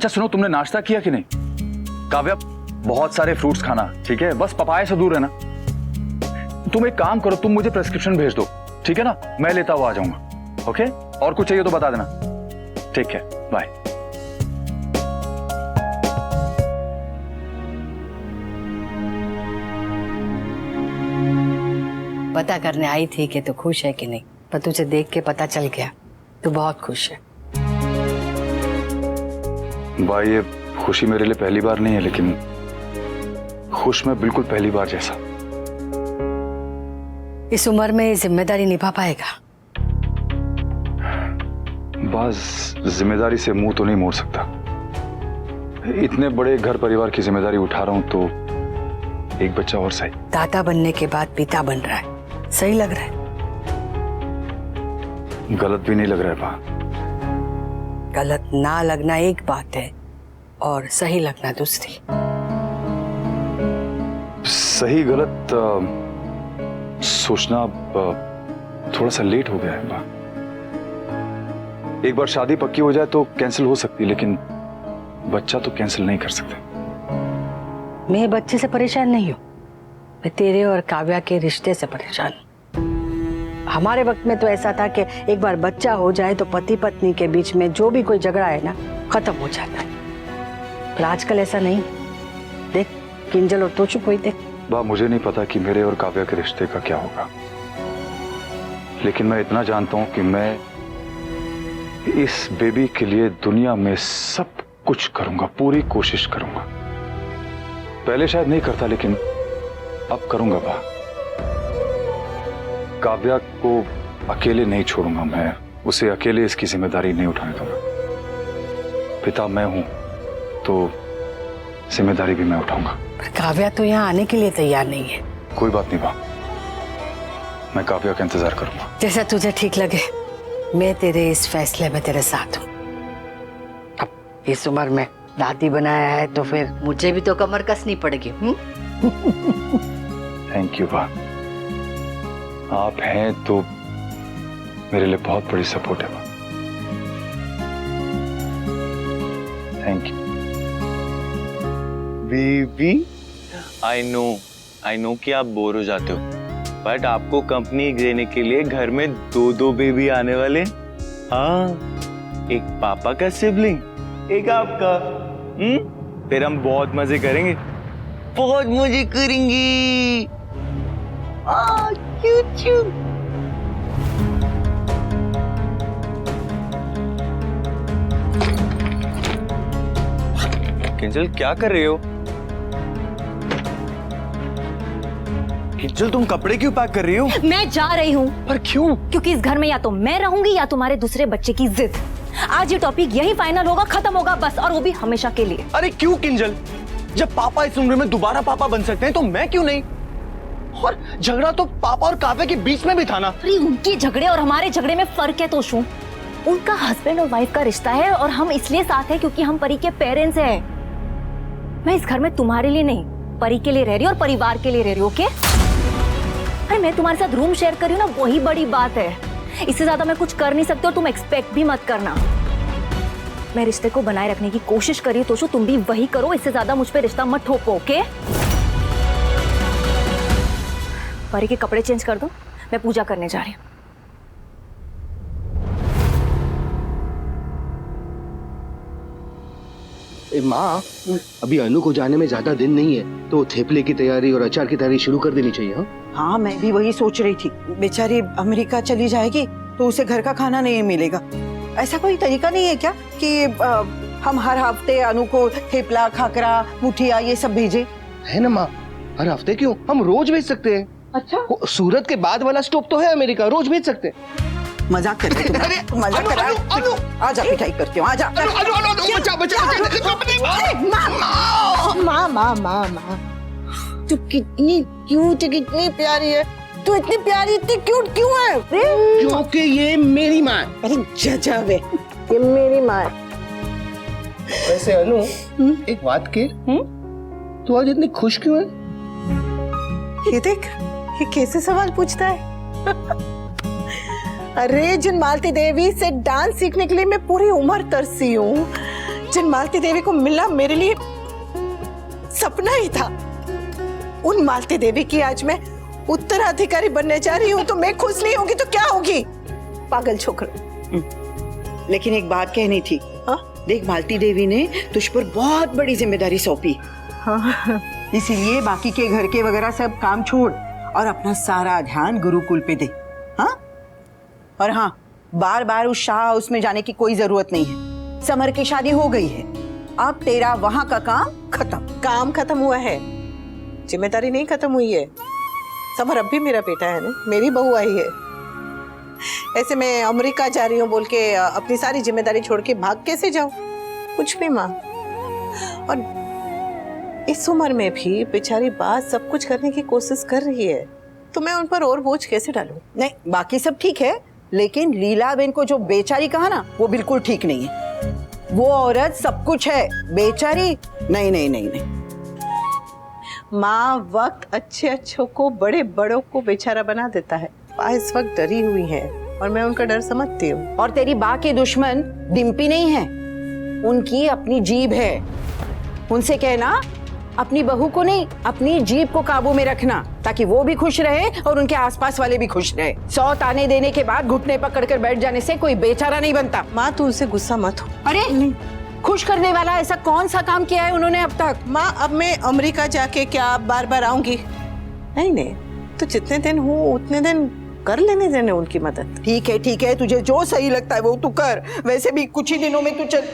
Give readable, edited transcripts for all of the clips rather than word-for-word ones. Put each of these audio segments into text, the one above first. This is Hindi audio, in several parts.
अच्छा सुनो, तुमने नाश्ता किया कि नहीं? काव्या, बहुत सारे फ्रूट्स खाना, ठीक है? बस पपाया से दूर रहना। तुम एक काम करो, तुम मुझे प्रेस्क्रिप्शन भेज दो, ठीक है ना? मैं लेता हुआ आ जाऊंगा। ओके? और कुछ चाहिए तो बता देना। ठीक है, बाय। पता करने आई थी कि तू खुश है कि नहीं, पर तुझे देख के पता चल गया तू बहुत खुश है। भाई, ये खुशी मेरे लिए पहली बार नहीं है, लेकिन खुश मैं बिल्कुल पहली बार जैसा। इस उम्र में ये जिम्मेदारी निभा पाएगा? बस जिम्मेदारी से मुंह तो नहीं मोड़ सकता। इतने बड़े घर परिवार की जिम्मेदारी उठा रहा हूं तो एक बच्चा और सही। दादा बनने के बाद पिता बन रहा है, सही लग रहा है? गलत भी नहीं लग रहा है बा। गलत ना लगना एक बात है और सही लगना दूसरी। सही गलत सोचना थोड़ा सा लेट हो गया है बा। एक बार शादी पक्की हो जाए तो कैंसिल हो सकती है, लेकिन बच्चा तो कैंसिल नहीं कर सकते। मैं बच्चे से परेशान नहीं हूँ, मैं तेरे और काव्या के रिश्ते से परेशान हूँ। हमारे वक्त में तो ऐसा था कि एक बार बच्चा हो जाए तो पति पत्नी के बीच में जो भी कोई झगड़ा है ना, खत्म हो जाता है। पर आजकल ऐसा नहीं। देख किंजल और तोचू कोई देख। बा, मुझे नहीं पता कि मेरे और काव्या के रिश्ते का क्या होगा, लेकिन मैं इतना जानता हूं कि मैं इस बेबी के लिए दुनिया में सब कुछ करूंगा, पूरी कोशिश करूंगा। पहले शायद नहीं करता, लेकिन अब करूंगा बा। काव्या को अकेले नहीं छोड़ूंगा मैं, उसे अकेले इसकी जिम्मेदारी नहीं उठाने दूंगा। पिता मैं हूं तो जिम्मेदारी भी मैं उठाऊंगा। पर काव्या तो यहाँ आने के लिए तैयार नहीं है। कोई बात नहीं बा, मैं काव्या का इंतजार करूंगा। जैसा तुझे ठीक लगे, मैं तेरे इस फैसले में तेरे साथ हूँ। अब इस उम्र में दादी बनाया है तो फिर मुझे भी तो कमर कसनी पड़ेगी। थैंक यू बा, आप हैं तो मेरे लिए बहुत बड़ी सपोर्ट है बा। Thank you baby. I know कि आप बोर हो जाते हो, बट आपको कंपनी देने के लिए घर में दो बेबी आने वाले। हाँ, एक पापा का सिबलिंग, एक आपका। फिर हम बहुत मजे करेंगे, बहुत मजे करेंगे। क्यूट। किंजल, क्या कर रहे हो? किंजल, तुम कपड़े क्यों पैक कर रही हो? मैं जा रही हूँ। पर क्यों? क्योंकि इस घर में या तो मैं रहूंगी या तुम्हारे दूसरे बच्चे की जिद। आज ये टॉपिक यही फाइनल होगा, खत्म होगा बस, और वो भी हमेशा के लिए। अरे क्यों किंजल? जब पापा इस उम्र में दोबारा पापा बन सकते हैं तो मैं क्यों नहीं? और झगड़ा तो पापा और काव्या के बीच में भी था ना। अरे उनके झगड़े और हमारे झगड़े में फर्क है तोशू। उनका हस्बैंड और वाइफ का रिश्ता है और हम इसलिए साथ हैं क्योंकि हम परी के पेरेंट्स हैं। मैं इस घर में तुम्हारे लिए नहीं, परी के लिए रह रही हूँ और परिवार के लिए रह रही हूँ। ओके? अरे मैं तुम्हारे साथ रूम शेयर कर रही हूँ ना, वही बड़ी बात है। इससे ज्यादा मैं कुछ कर नहीं सकती और तुम एक्सपेक्ट भी मत करना। मैं रिश्ते को बनाए रखने की कोशिश कर रही हूँ तोशू, तुम भी वही करो। इससे ज्यादा मुझ पे रिश्ता मत ठोको। ओके? परी के कपड़े चेंज कर दो, मैं पूजा करने जा रही हूँ। माँ, अभी अनु को जाने में ज्यादा दिन नहीं है तो थेपले की तैयारी और अचार की तैयारी शुरू कर देनी चाहिए। हाँ, मैं भी वही सोच रही थी। बेचारी अमेरिका चली जाएगी तो उसे घर का खाना नहीं मिलेगा। ऐसा कोई तरीका नहीं है क्या कि हम हर हफ्ते अनु को थेपला, खाकरा, मुठिया ये सब भेजें? है ना माँ, हर हफ्ते क्यों, हम रोज भेज सकते हैं। अच्छा, सूरत के बाद वाला स्टॉप तो है अमेरिका, रोज भेज सकते हैं। मजाक कर रहे तुम? मजाक कर रहे हो? आजा, पिटाई करती हूँ, आजा। माँ, तू कितनी क्यूट, कितनी प्यारी है। तू इतनी प्यारी, इतनी क्यूट क्यों है? क्योंकि ये मेरी माँ है। अरे जज़ब है, ये मेरी माँ है। वैसे अनु, एक बात के, तू आज इतनी खुश क्यों है? ये देख, ये कैसे सवाल पूछता है। अरे जिन मालती देवी से डांस सीखने के लिए मैं पूरी उम्र तरसी हूँ। जिन मालती देवी को मिलना मेरे लिए सपना ही था, उन मालती देवी की आज मैं उत्तराधिकारी बनने जा रही हूँ, तो मैं खुश नहीं होगी तो क्या होगी? पागल छोकरा। लेकिन एक बात कहनी थी। हाँ? देख, मालती देवी ने तुझ पर बहुत बड़ी जिम्मेदारी सौंपी। हाँ। इसीलिए बाकी के घर के वगैरह सब काम छोड़ और अपना सारा ध्यान गुरुकुल पे दे। हाँ? और हाँ, बार बार उस शाह हाउस में जाने की कोई जरूरत नहीं है। समर की शादी हो गई है, अब तेरा वहां का काम खत्म। काम खत्म हुआ है, जिम्मेदारी नहीं खत्म हुई है। समर अब भी मेरा बेटा है ना, मेरी बहू आई है। ऐसे मैं अमेरिका जा रही हूँ बोल के अपनी सारी जिम्मेदारी छोड़ के भाग कैसे जाऊं? कुछ भी माँ। और इस उम्र में भी बेचारी बात सब कुछ करने की कोशिश कर रही है, तो मैं उन पर और बोझ कैसे डालूं? नहीं, बाकी सब ठीक है, लेकिन लीलाबेन को जो बेचारी कहा ना, वो बिल्कुल ठीक नहीं है। वो औरत सब कुछ है, बेचारी नहीं नहीं नहीं नहीं। माँ वक्त अच्छे अच्छों को, बड़े बड़ों को बेचारा बना देता है। माँ इस वक्त डरी हुई है और मैं उनका डर समझती हूँ। और तेरी बा के दुश्मन डिम्पी नहीं है, उनकी अपनी जीभ है। उनसे कहना अपनी बहू को नहीं, अपनी जीभ को काबू में रखना, ताकि वो भी खुश रहे और उनके आसपास वाले भी खुश रहे। 100 ताने देने के बाद घुटने पकड़कर बैठ जाने से कोई बेचारा नहीं बनता। माँ तू उनसे गुस्सा मत हो। अरे खुश करने वाला ऐसा कौन सा काम किया है उन्होंने अब तक? माँ अब मैं अमेरिका जाके क्या बार बार आऊंगी? नहीं नहीं, तो जितने दिन हूँ उतने दिन कर लेने देने उनकी मदद। ठीक है, तुझे जो सही लगता है वो तू कर। वैसे भी कुछ ही दिनों में तू चल।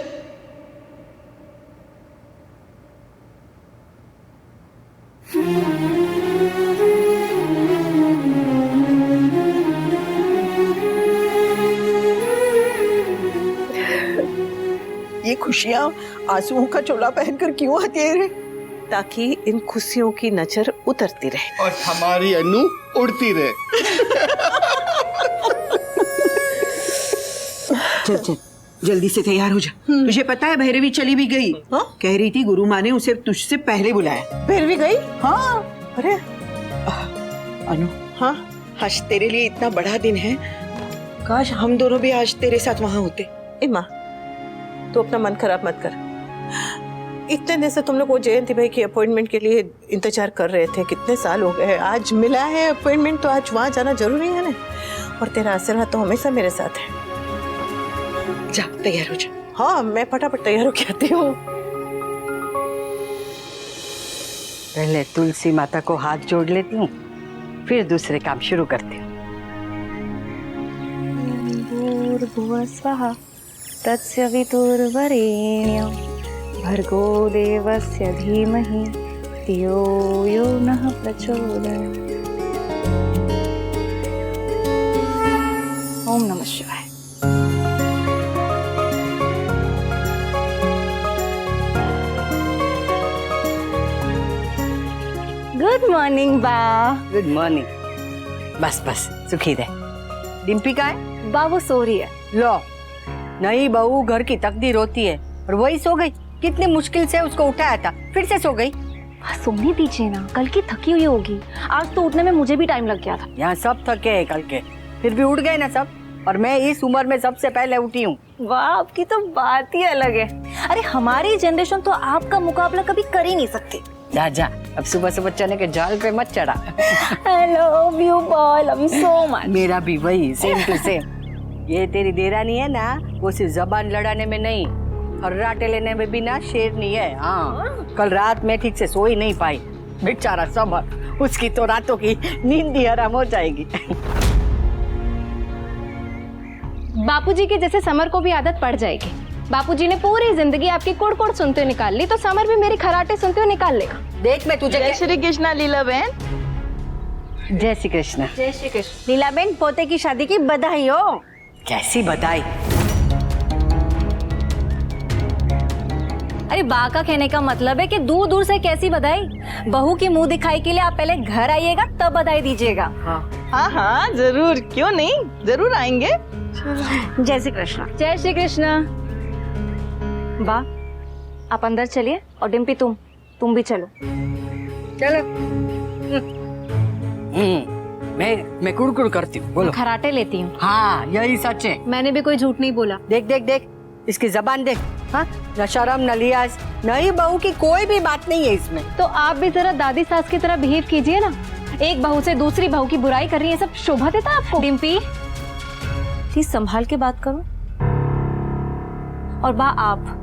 ये खुशियां आंसुओं का चोला पहनकर क्यों आती है रे? ताकि इन खुशियों की नजर उतरती रहे और हमारी अनु उड़ती रहे। चल चल, जल्दी से तैयार हो जा। तुझे पता है भैरवी चली भी गई। हाँ? कह रही थी गुरु माँ ने उसे तुझसे पहले बुलाया। भैरवी गई? हाँ। अरे अनु, हाँ, आज तेरे लिए इतना बड़ा दिन है, काश हम दोनों भी आज तेरे साथ वहाँ होते। ए माँ, तो अपना मन खराब मत कर। इतने दिन से तुम लोग वो जयंती भाई की अपॉइंटमेंट के लिए इंतजार कर रहे थे, कितने साल हो गए। आज मिला है अपॉइंटमेंट, तो आज वहाँ जाना जरूरी है ना। और तेरा आशीर्वाद तो हमेशा मेरे साथ है। जा तैयार हो जा। हाँ, मैं फटाफट तैयार हो के आती हूँ। पहले तुलसी माता को हाथ जोड़ लेती हूँ, फिर दूसरे काम शुरू करती हूँ। भूर्भुवः स्वः तस्य वितुर्वरेण्यं भर्गो देवस्य धीमहि धियो यो नः प्रचोदयात्। ओम नमः शिवाय। गुड मॉर्निंग बा। Good morning. बस बस सुखी रहे। डिम्पी का है? बा वो सो रही है। लो, नई बहू घर की तकदीर होती है, और वही सो गई। कितनी मुश्किल से उसको उठाया था, फिर से सो गई। सोने दीजिए ना, कल की थकी हुई होगी। आज तो उठने में मुझे भी टाइम लग गया था। यहाँ सब थके हैं कल के, फिर भी उठ गए ना सब। और मैं इस उम्र में सबसे पहले उठी हूँ। वाह, आपकी तो बात ही अलग है। अरे हमारी जनरेशन तो आपका मुकाबला कभी कर ही नहीं सकती। जा जा, अब सुबह सुबह चने के जाल पे मत चढ़ा। I love you boy, love you so much। मेरा भी वही, सेम टू सेम। ये तेरी देरानी है ना, वो सिर्फ जबान लड़ाने में नहीं, हर्राटे लेने में भी ना शेरनी है। हाँ, कल रात में ठीक से सो ही नहीं पाई। बेचारा समर, उसकी तो रातों की नींद ही हराम हो जाएगी। बापूजी के जैसे समर को भी आदत पड़ जाएगी। बापूजी ने पूरी जिंदगी आपकी कुड़-कुड़ सुनते हुए निकाल ली, तो समर भी मेरी खराटे सुनते हुए निकाल लेगा। देख मैं तुझे। जय श्री कृष्णा लीला बहन। जय श्री कृष्ण। जय श्री कृष्ण। लीला बहन, पोते की शादी की बधाई हो। कैसी बधाई? अरे बा का कहने का मतलब है कि दूर दूर से कैसी बधाई। बहू की मुंह दिखाई के लिए आप पहले घर आइएगा, तब बधाई दीजिएगा। हाँ हाँ जरूर, क्यों नहीं, जरूर आएंगे। जय श्री कृष्ण। जय श्री कृष्ण। बा, आप अंदर चलिए, और डिम्पी तुम भी चलो। चलो। मैं कुड़कुड़ करती हूँ, बोलो। खराटे लेती हूँ। हाँ, यही सच है। मैंने भी कोई झूठ नहीं बोला। देख देख देख, इसकी जबान देख। हाँ, न शर्म न लिहाज, नई बहू की कोई भी बात नहीं है इसमें। तो आप भी जरा दादी सास की तरह बिहेव कीजिए ना। एक बहू से दूसरी बहू की बुराई कर रही है, सब शोभा देता है आपको? डिम्पी प्लीज संभाल के बात करो। और बा आप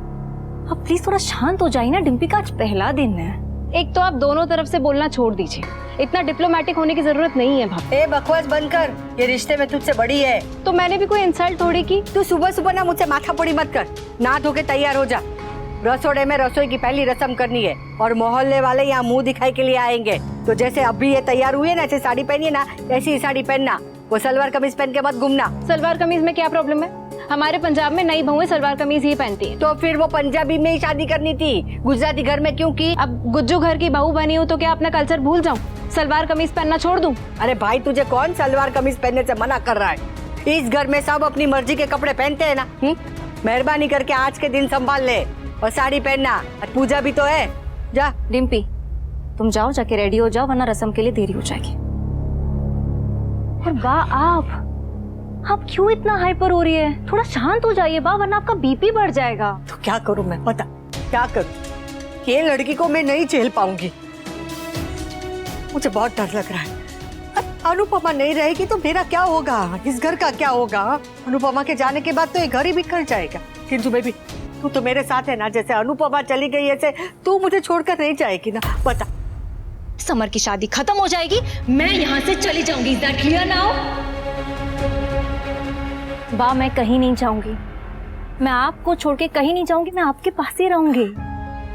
प्लीज थोड़ा शांत हो जाइए ना। डिम्पी का आज पहला दिन है। एक तो आप दोनों तरफ से बोलना छोड़ दीजिए, इतना डिप्लोमेटिक होने की जरूरत नहीं है भाभी। ए बकवास बंद कर, ये रिश्ते में तुझसे बड़ी है। तो मैंने भी कोई इंसल्ट थोड़ी की। तू सुबह सुबह ना मुझसे माथा पड़ी मत कर, नहा धो के तैयार हो जा। रसोड़े में रसोई की पहली रस्म करनी है और मोहल्ले वाले यहाँ मुंह दिखाई के लिए आएंगे। तो जैसे अभी ये तैयार हुई है ना, ऐसे साड़ी पहनी है ना, ऐसी ही साड़ी पहनना। वो सलवार कमीज पहन के मत घूमना। सलवार कमीज में क्या प्रॉब्लम है? हमारे पंजाब में नई बहुएं सलवार कमीज ही पहनती है। तो फिर वो पंजाबी में ही शादी करनी थी, गुजराती घर में क्यों की? अब गुज्जू घर की बहू बनी हूँ तो क्या अपना कल्चर भूल जाऊँ? सलवार कमीज पहनना छोड़ दूँ? अरे भाई, तुझे कौन सलवार कमीज पहनने से मना कर रहा है? इस घर में सब अपनी मर्जी के कपड़े पहनते हैं ना। मेहरबानी करके आज के दिन संभाल ले और साड़ी पहनना। पूजा भी तो है। जा। डिम्पी तुम जाओ, जाके रेडी हो जाओ, वरना रस्म के लिए देरी हो जाएगी। और बा आप क्यों इतना हाइपर हो रही है? थोड़ा शांत हो जाइए बा, वरना आपका बीपी बढ़ जाएगा। तो क्या करूं मैं, पता क्या करूं? ये लड़की को मैं नहीं झेल पाऊंगी। मुझे बहुत डर लग रहा है। अनुपमा नहीं रहेगी तो मेरा क्या होगा, इस घर का क्या होगा? अनुपमा के जाने के बाद तो ये घर ही बिखर जाएगा। किंतु बेबी, तू तो मेरे साथ है ना। जैसे अनुपमा चली गई ऐसे तू मुझे छोड़कर नहीं जाएगी ना, बता। समर की शादी खत्म हो जाएगी, मैं यहाँ से चली जाऊंगी। Is that clear now? बा मैं कहीं नहीं जाऊंगी, मैं आपको छोड़ के कहीं नहीं जाऊंगी, मैं आपके पास ही रहूंगी।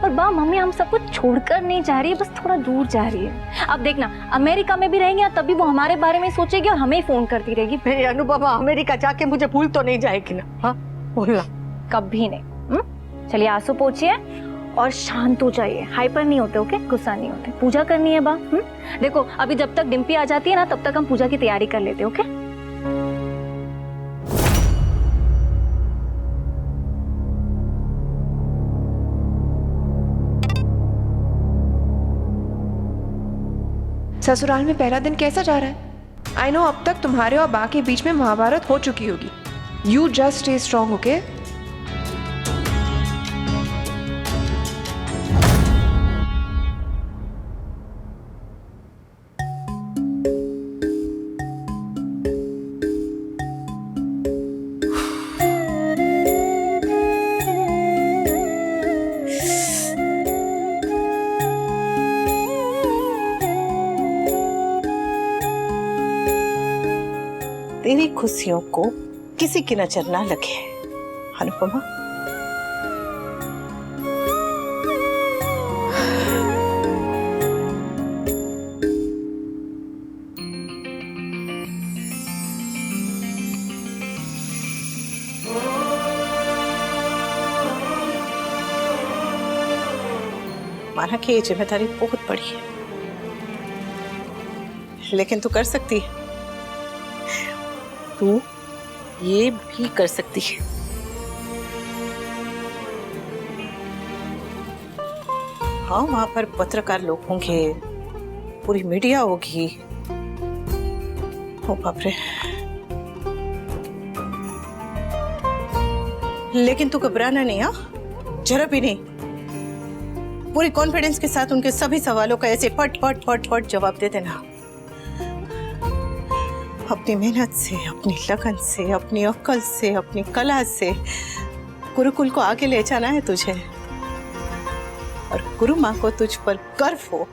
और बा मम्मी हम सब कुछ छोड़कर नहीं जा रही है, बस थोड़ा दूर जा रही है। अब देखना, अमेरिका में भी रहेंगे तभी वो हमारे बारे में सोचेगी और हमें ही फोन करती रहेगी। मेरी अनुपमा अमेरिका जाके मुझे भूल तो नहीं जाएगी ना? हाँ बोलना। कभी नहीं। चलिए आंसू पोंछिए और शांत हो जाइए। हाइपर नहीं होते, ओके? गुस्सा नहीं होते। पूजा करनी है बा। देखो अभी जब तक डिम्पी आ जाती है ना, तब तक हम पूजा की तैयारी कर लेते, ओके? ससुराल में पहला दिन कैसा जा रहा है? आई नो अब तक तुम्हारे और बा के बीच में महाभारत हो चुकी होगी। You just stay strong, okay? तेरी खुशियों को किसी की नजर ना लगे अनुपमा। माना कि ये जिम्मेदारी बहुत बड़ी है, लेकिन तू कर सकती है। तू ये भी कर सकती है। हाँ, वहां पर पत्रकार लोग होंगे, पूरी मीडिया होगी। ओ बाप रे। लेकिन तू घबराना नहीं, हाँ जरा भी नहीं। पूरी कॉन्फिडेंस के साथ उनके सभी सवालों का ऐसे फट फट फट फट जवाब दे देना। अपनी मेहनत से, अपनी लगन से, अपनी अक्ल से, अपनी कला से गुरुकुल को आगे ले जाना है तुझे, और गुरु माँ को तुझ पर गर्व हो,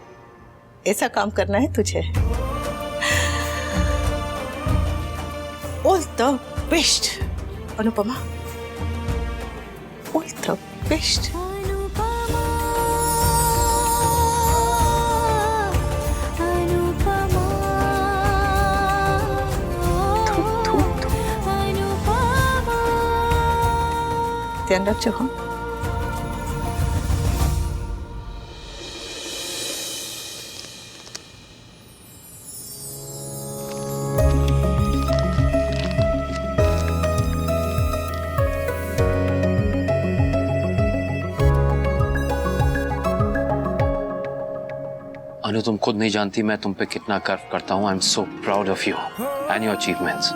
ऐसा काम करना है तुझे। All the best Anupama, all the best. ध्यान रखो। हाँ अनु, तुम खुद नहीं जानती मैं तुम पे कितना गर्व करता हूँ। I am so proud of you and your achievements.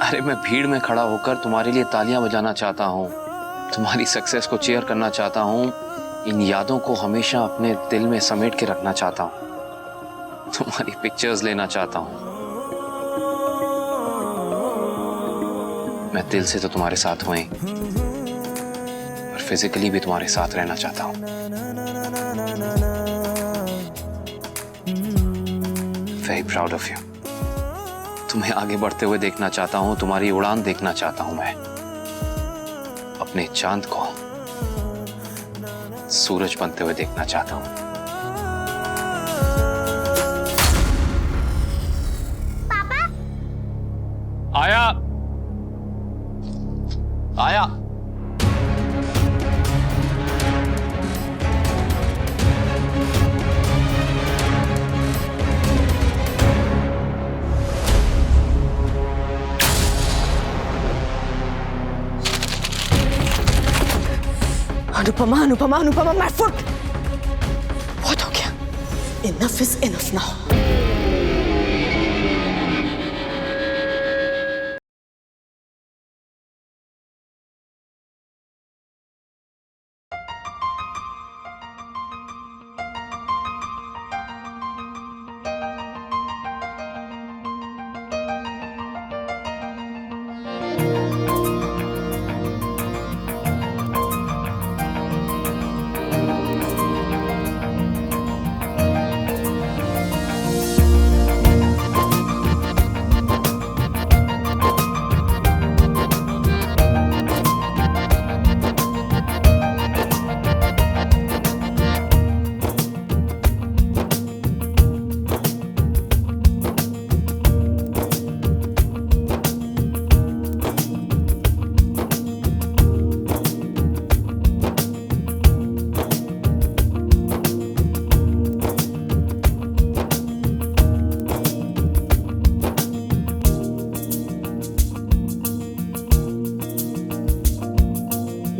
अरे मैं भीड़ में खड़ा होकर तुम्हारे लिए तालियां बजाना चाहता हूँ, तुम्हारी सक्सेस को चीयर करना चाहता हूँ। इन यादों को हमेशा अपने दिल में समेट के रखना चाहता हूँ। तुम्हारी पिक्चर्स लेना चाहता हूँ। मैं दिल से तो तुम्हारे साथ हूँ ही, और फिजिकली भी तुम्हारे साथ रहना चाहता हूँ। Very proud of you. तुम्हें आगे बढ़ते हुए देखना चाहता हूँ, तुम्हारी उड़ान देखना चाहता हूँ। मैं अपने चांद को सूरज बनते हुए देखना चाहता हूँ। पापा आया आया। Anupama Anupama Anupama my foot. बहुत हो गया। Enough is enough now.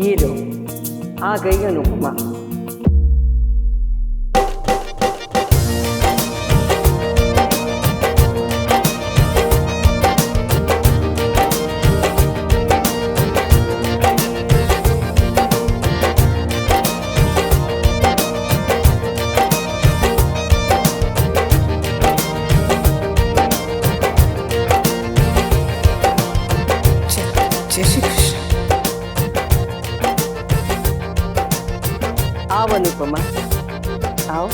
ये लो, आ गई अनुपमा। जय श्री कृष्ण। आओ अनुपमा, आओ।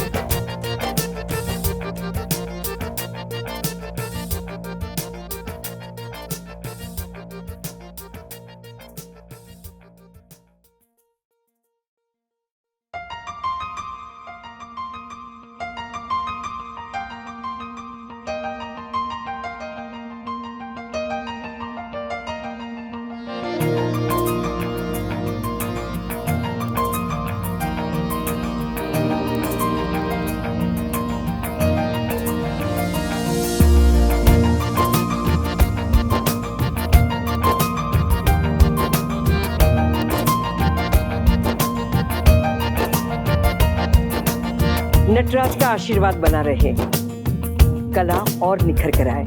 नटराज का आशीर्वाद बना रहे, कला और निखर कर आए।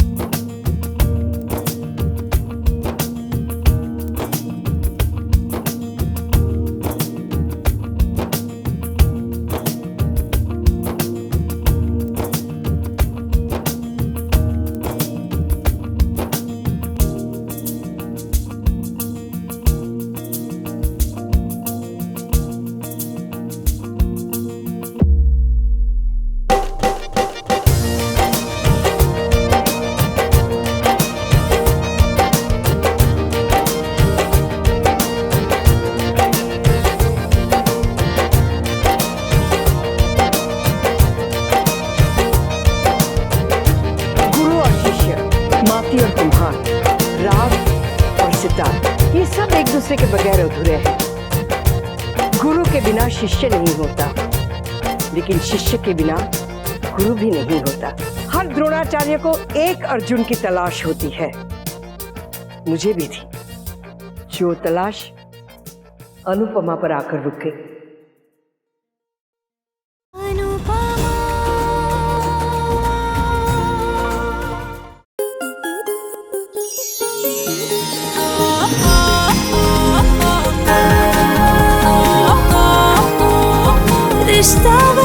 और कुम्हार, राग और सितार, ये सब एक दूसरे के बगैर अधूरे हैं। गुरु के बिना शिष्य नहीं होता, लेकिन शिष्य के बिना गुरु भी नहीं होता। हर द्रोणाचार्य को एक अर्जुन की तलाश होती है, मुझे भी थी, जो तलाश अनुपमा पर आकर रुक गई। Oh रिश्ता